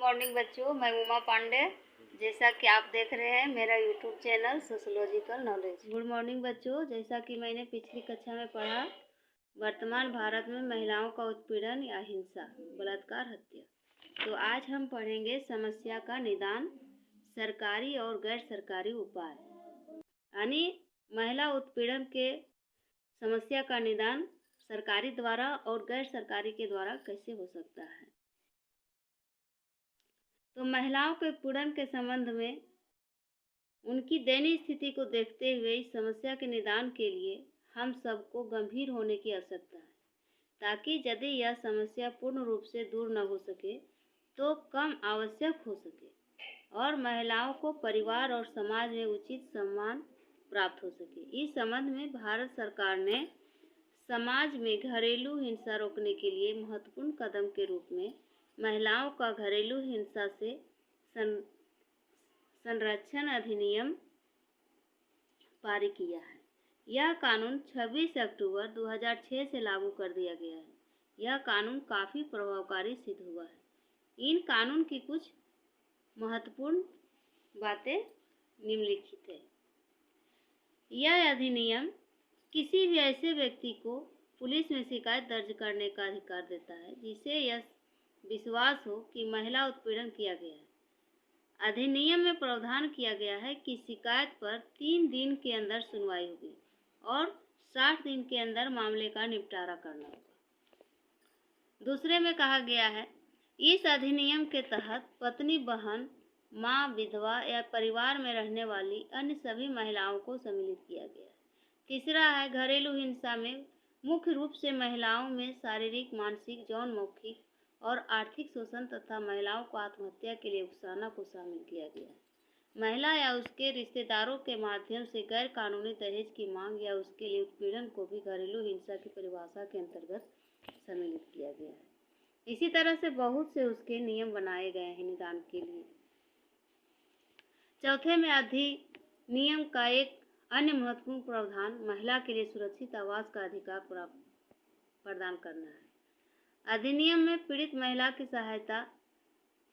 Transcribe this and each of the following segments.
Morning बच्चों, मैं उमा पांडे। जैसा कि आप देख रहे हैं मेरा YouTube channel sociological knowledge. Good morning बच्चों, जैसा कि मैंने पिछली कक्षा में पढ़ा, वर्तमान भारत में महिलाओं का उत्पीड़न या हिंसा, बलात्कार, हत्या। तो आज हम पढ़ेंगे समस्या का निदान, सरकारी और गैर सरकारी उपाय। यानी महिला उत्पीड़न के समस्या का निदान सरकारी द्वारा और गैर सरकारी के द्वारा कैसे हो सकता है। तो महिलाओं के उत्पीड़न के संबंध में उनकी दयनीय स्थिति को देखते हुए इस समस्या के निदान के लिए हम सबको गंभीर होने की आवश्यकता है, ताकि यदि यह समस्या पूर्ण रूप से दूर न हो सके तो कम आवश्यक हो सके और महिलाओं को परिवार और समाज में उचित सम्मान प्राप्त हो सके। इस संबंध में भारत सरकार ने समाज में घरेलू हिंसा रोकने के लिए महत्वपूर्ण कदम के रूप में महिलाओं का घरेलू हिंसा से संरक्षण अधिनियम पारित किया है। यह कानून 26 अक्टूबर 2006 से लागू कर दिया गया है। यह कानून काफ़ी प्रभावकारी सिद्ध हुआ है। इन कानून की कुछ महत्वपूर्ण बातें निम्नलिखित है। यह अधिनियम किसी भी ऐसे व्यक्ति को पुलिस में शिकायत दर्ज करने का अधिकार देता है जिसे यह विश्वास हो कि महिला उत्पीड़न किया गया है। अधिनियम में प्रावधान किया गया है कि शिकायत पर 3 दिन के अंदर सुनवाई होगी और 60 दिन के अंदर मामले का निपटारा करना होगा। दूसरे में कहा गया है, इस अधिनियम के तहत पत्नी, बहन, माँ, विधवा या परिवार में रहने वाली अन्य सभी महिलाओं को सम्मिलित किया गया है। तीसरा है, घरेलू हिंसा में मुख्य रूप से महिलाओं में शारीरिक, मानसिक, यौन, मौखिक और आर्थिक शोषण तथा महिलाओं को आत्महत्या के लिए उकसाना को शामिल किया गया है। महिला या उसके रिश्तेदारों के माध्यम से गैर कानूनी दहेज की मांग या उसके लिए उत्पीड़न को भी घरेलू हिंसा की परिभाषा के अंतर्गत सम्मिलित किया गया है। इसी तरह से बहुत से उसके नियम बनाए गए हैं निदान के लिए। चौथे में अधिनियम का एक अन्य महत्वपूर्ण प्रावधान महिला के लिए सुरक्षित आवास का अधिकार प्रदान करना है। अधिनियम में पीड़ित महिला की सहायता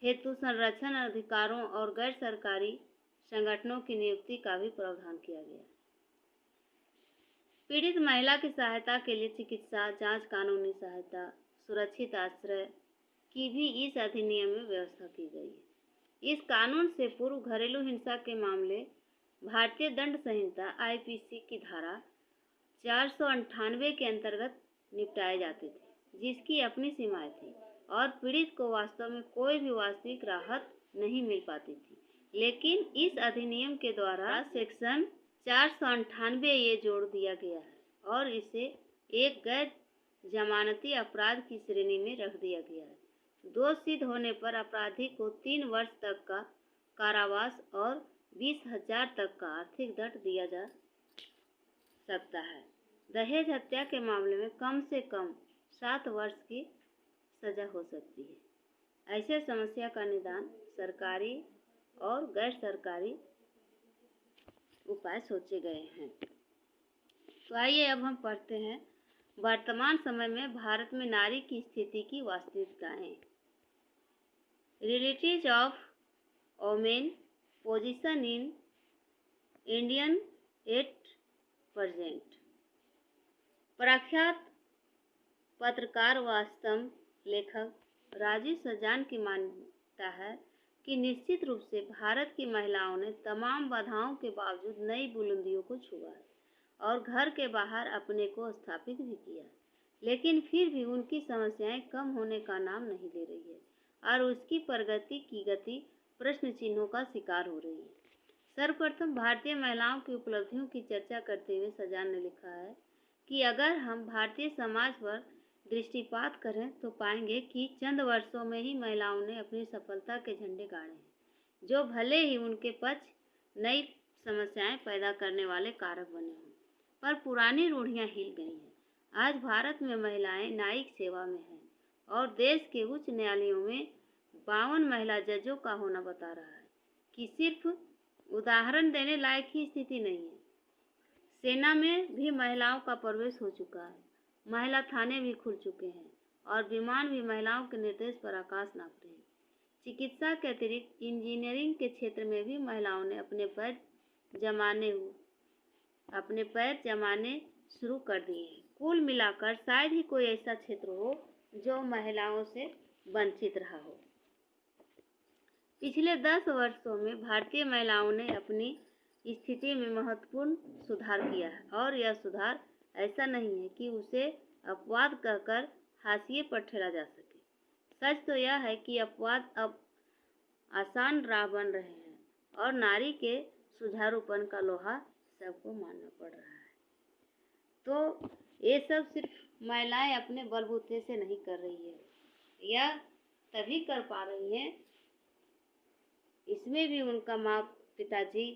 हेतु संरक्षण अधिकारों और गैर सरकारी संगठनों की नियुक्ति का भी प्रावधान किया गया है। पीड़ित महिला की सहायता के लिए चिकित्सा जांच, कानूनी सहायता, सुरक्षित आश्रय की भी इस अधिनियम में व्यवस्था की गई है। इस कानून से पूर्व घरेलू हिंसा के मामले भारतीय दंड संहिता IPC की धारा 498 के अंतर्गत निपटाए जाते थे, जिसकी अपनी सीमाएं थी और पीड़ित को वास्तव में कोई भी वास्तविक राहत नहीं मिल पाती थी। लेकिन इस अधिनियम के द्वारा सेक्शन 498 ये जोड़ दिया गया है और इसे एक गैर जमानती अपराध की श्रेणी में रख दिया गया है। दोष सिद्ध होने पर अपराधी को 3 वर्ष तक का कारावास और 20,000 तक का आर्थिक दंड दिया जा सकता है। दहेज हत्या के मामले में कम से कम 7 वर्ष की सजा हो सकती है। ऐसे समस्या का निदान सरकारी और गैर सरकारी उपाय सोचे गए हैं। तो आइए अब हम पढ़ते हैं वर्तमान समय में भारत में नारी की स्थिति की वास्तविकताएं। Realities of women position in Indian at present. प्रख्यात पत्रकार व स्तंभ लेखक राजीव सजान की मान्यता है कि निश्चित रूप से भारत की महिलाओं ने तमाम बाधाओं के बावजूद नई बुलंदियों को छुआ है और घर के बाहर अपने को स्थापित भी किया है, लेकिन फिर भी उनकी समस्याएं कम होने का नाम नहीं ले रही है और उसकी प्रगति की गति प्रश्न चिन्हों का शिकार हो रही है। सर्वप्रथम भारतीय महिलाओं की उपलब्धियों की चर्चा करते हुए सजान ने लिखा है कि अगर हम भारतीय समाज पर दृष्टिपात करें तो पाएंगे कि चंद वर्षों में ही महिलाओं ने अपनी सफलता के झंडे गाड़े हैं, जो भले ही उनके पक्ष नई समस्याएं पैदा करने वाले कारक बने हों, पर पुरानी रूढ़ियां हिल गई हैं। आज भारत में महिलाएं न्यायिक सेवा में हैं और देश के उच्च न्यायालयों में 52 महिला जजों का होना बता रहा है कि सिर्फ उदाहरण देने लायक ही स्थिति नहीं है। सेना में भी महिलाओं का प्रवेश हो चुका है, महिला थाने भी खुल चुके हैं और विमान भी महिलाओं के निर्देश पर आकाश नाप रहे हैं। चिकित्सा के अतिरिक्त इंजीनियरिंग के क्षेत्र में भी महिलाओं ने अपने पैर जमाने शुरू कर दिए हैं। कुल मिलाकर शायद ही कोई ऐसा क्षेत्र हो जो महिलाओं से वंचित रहा हो। पिछले 10 वर्षों में भारतीय महिलाओं ने अपनी स्थिति में महत्वपूर्ण सुधार किया है, और यह सुधार ऐसा नहीं है कि उसे अपवाद कहकर हाशिए पर ठहरा जा सके। सच तो यह है कि अपवाद अब आसान राह बन रहे हैं और नारी के सुचारूपन का लोहा सबको मानना पड़ रहा है। तो ये सब सिर्फ महिलाएं अपने बलबूते से नहीं कर रही है, यह तभी कर पा रही हैं, इसमें भी उनका माँ पिताजी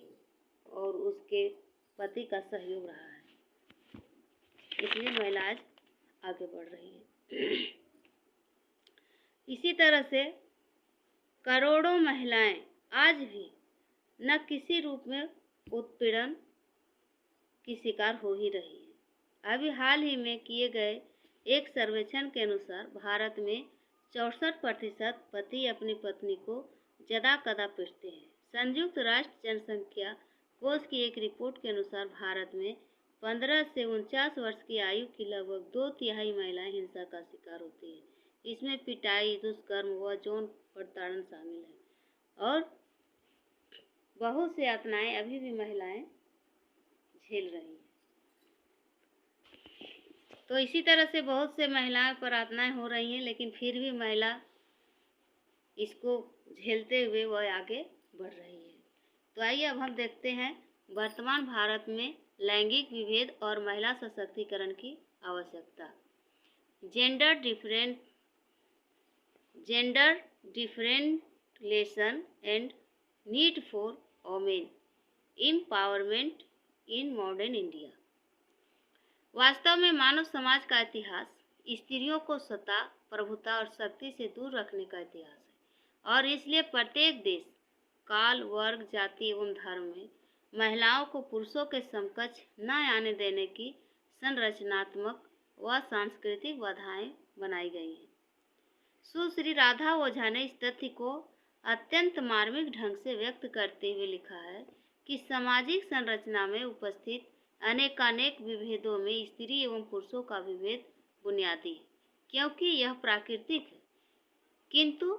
और उसके पति का सहयोग रहा है, इसलिए महिला आज आगे बढ़ रही है। इसी तरह से करोड़ों महिलाएं आज भी न किसी रूप में उत्पीड़न की शिकार हो ही रही है। अभी हाल ही में किए गए एक सर्वेक्षण के अनुसार भारत में 64% पति अपनी पत्नी को जदा कदा पीटते हैं। संयुक्त राष्ट्र जनसंख्या कोष की एक रिपोर्ट के अनुसार भारत में 15 से 49 वर्ष की आयु की लगभग 2/3 महिलाएं हिंसा का शिकार होती हैं। इसमें पिटाई, दुष्कर्म व यौन प्रताड़ना शामिल है और बहुत से यातनाएं अभी भी महिलाएं झेल रही हैं। तो इसी तरह से बहुत से महिलाओं पर यातनाएं हो रही हैं, लेकिन फिर भी महिला इसको झेलते हुए वह आगे बढ़ रही है। तो आइए अब हम देखते हैं वर्तमान भारत में लैंगिक विभेद और महिला सशक्तिकरण की आवश्यकता। Gender differentiation and need for women empowerment in modern India. वास्तव में मानव समाज का इतिहास स्त्रियों को सत्ता, प्रभुता और शक्ति से दूर रखने का इतिहास है, और इसलिए प्रत्येक देश, काल, वर्ग, जाति एवं धर्म में महिलाओं को पुरुषों के समकक्ष न आने देने की संरचनात्मक व सांस्कृतिक बाधाएं बनाई गई हैं। सुश्री राधा ओझा ने इस तथ्य को अत्यंत मार्मिक ढंग से व्यक्त करते हुए लिखा है कि सामाजिक संरचना में उपस्थित अनेकानेक विभेदों में स्त्री एवं पुरुषों का विभेद बुनियादी है, क्योंकि यह प्राकृतिक है। किंतु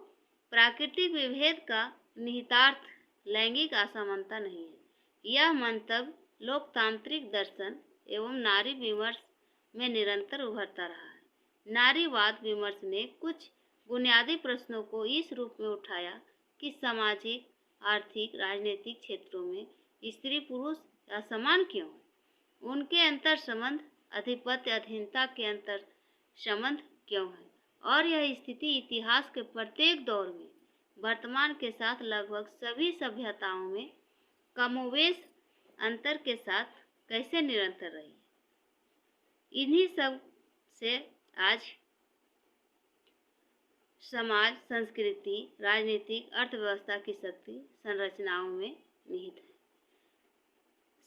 प्राकृतिक विभेद का निहितार्थ लैंगिक असमानता नहीं है। यह मंतव्य लोकतांत्रिक दर्शन एवं नारी विमर्श में निरंतर उभरता रहा है। नारीवाद विमर्श ने कुछ बुनियादी प्रश्नों को इस रूप में उठाया कि सामाजिक, आर्थिक, राजनीतिक क्षेत्रों में स्त्री पुरुष असमान क्यों है, उनके अंतर संबंध आधिपत्य अधीनता के अंतर संबंध क्यों है, और यह स्थिति इतिहास के प्रत्येक दौर में वर्तमान के साथ लगभग सभी सभ्यताओं में कमोवेश अंतर के साथ कैसे निरंतर रही। इन्हीं सब से आज समाज, संस्कृति, राजनीतिक, अर्थव्यवस्था की शक्ति संरचनाओं में निहित है।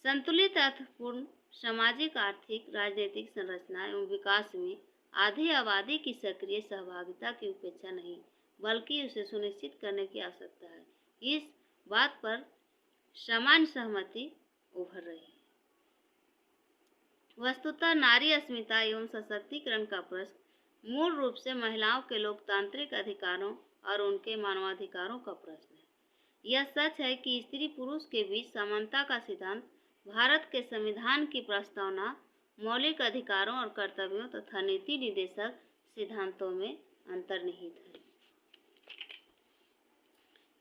संतुलित अर्थपूर्ण सामाजिक, आर्थिक, राजनीतिक संरचना एवं विकास में आधी आबादी की सक्रिय सहभागिता की उपेक्षा नहीं, बल्कि उसे सुनिश्चित करने की आवश्यकता है। इस बात पर सामान्य सहमति उभर रही है। वस्तुतः नारी अस्मिता एवं सशक्तिकरण का प्रश्न मूल रूप से महिलाओं के लोकतांत्रिक अधिकारों और उनके मानवाधिकारों का प्रश्न है। यह सच है कि स्त्री पुरुष के बीच समानता का सिद्धांत भारत के संविधान की प्रस्तावना, मौलिक अधिकारों और कर्तव्यों तथा नीति निर्देशक सिद्धांतों में अंतर्निहित है।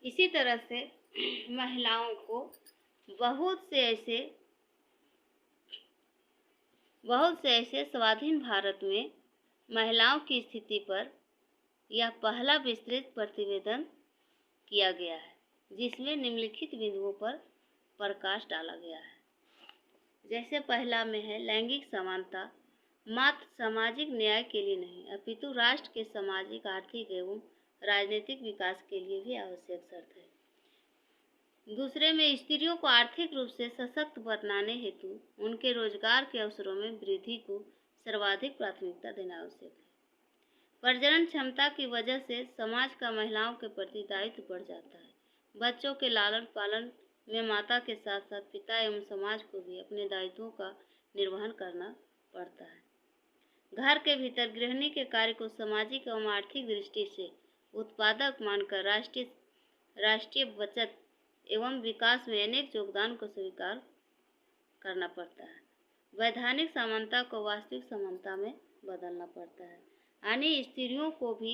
इसी तरह से महिलाओं को बहुत से ऐसे स्वाधीन भारत में महिलाओं की स्थिति पर यह पहला विस्तृत प्रतिवेदन किया गया है, जिसमें निम्नलिखित बिंदुओं पर प्रकाश डाला गया है। जैसे पहला में है लैंगिक समानता मात्र सामाजिक न्याय के लिए नहीं, अपितु राष्ट्र के सामाजिक, आर्थिक एवं राजनीतिक विकास के लिए भी आवश्यक शर्त है। दूसरे में स्त्रियों को आर्थिक रूप से सशक्त बनाने हेतु उनके रोजगार के अवसरों में वृद्धि को सर्वाधिक प्राथमिकता देना आवश्यक है। प्रजनन क्षमता की वजह से समाज का महिलाओं के प्रति दायित्व बढ़ जाता है। बच्चों के लालन पालन में माता के साथ साथ पिता एवं समाज को भी अपने दायित्वों का निर्वहन करना पड़ता है। घर के भीतर गृहिणी के कार्य को सामाजिक एवं आर्थिक दृष्टि से उत्पादक मानकर राष्ट्रीय बचत एवं विकास में अनेक योगदान को स्वीकार करना पड़ता है। वैधानिक समानता को वास्तविक समानता में बदलना पड़ता है। यानी स्त्रियों को भी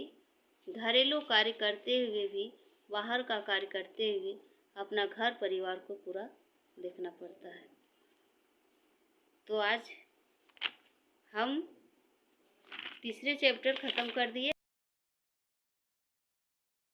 घरेलू कार्य करते हुए भी, बाहर का कार्य करते हुए अपना घर परिवार को पूरा देखना पड़ता है। तो आज हम तीसरे चैप्टर ख़त्म कर दिए।